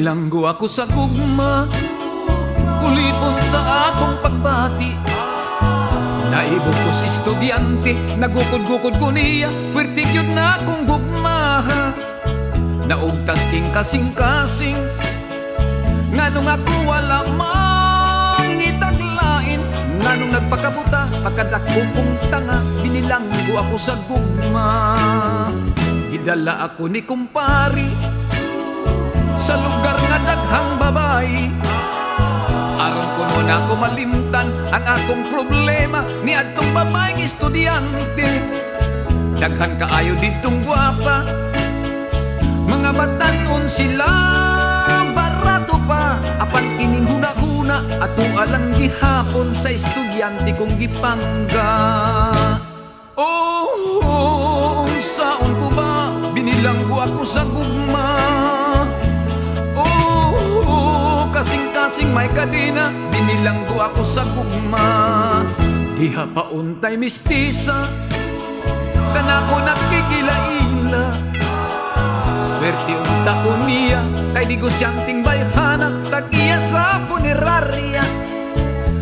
Binilanggo ako sa gugma, ulipon sa akong pagbati. Naibog ko sa estudyante, nagukod-gukod ko niya, pwerte yun na akong gugma. Naugtas king kasing-kasing, nganong ako wala mang itaglain. Nganong nagpakabuta, pagkadako kong tanga, binilanggo ako sa gugma. Gidala ako ni kumpari sa lugar nga daghang babae, aron ko mo na ko malimtan ang akong problema ni adtong babaeng estudyante. Daghan kaayo ditong gwapa, mga batanon sila barato pa. Apan kining huna-huna ato alang gihapon sa estudyante kong gipangga. Oh, saon ko ba binilanggo ako sa gugma? Kasing-kasing may kadena, binilanggo ako sa gugma. Diha pa untay mistisa, kanako nagkikilaila. Swerte unta ko niya, kay di gusyanteng bayhana, tag-iya sa punerarya.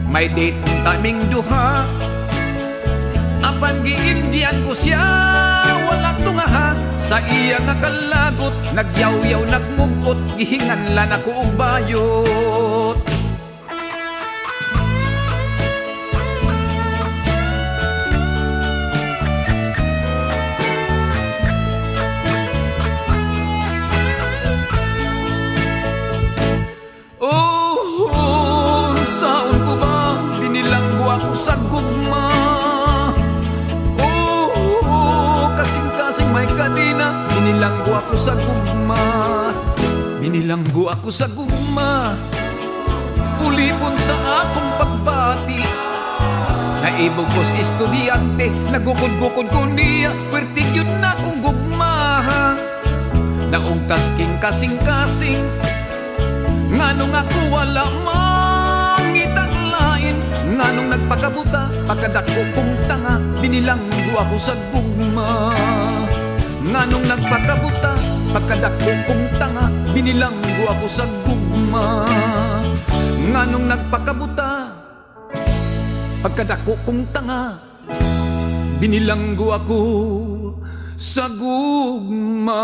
May date unta ming duha, apan giindian ko siya, walang tungaha. Sa iya nga kalagot, nagyaw-yaw nagmugot, gihinganlan ako og bayot. Oh, saon ko ba binilanggo ako sa gugma? May kadena, binilanggo ako sa gugma. Binilanggo ako sa gugma, ulipon sa akong pagbati. Naibog ko sa estudyante, nagukod-gukod ko niya, pwerte yun na akong gugma. Naugtas king kasing-kasing, nganong ako wala mang itaglain. Nganong nagpakabuta, pagkadako kong tanga, binilanggo ako sa gugma. Nganong nagpakabuta, pagkadako kong tanga, binilanggo ako sa gugma. Nganong nagpakabuta, pagkadako kong tanga, binilanggo ako sa gugma.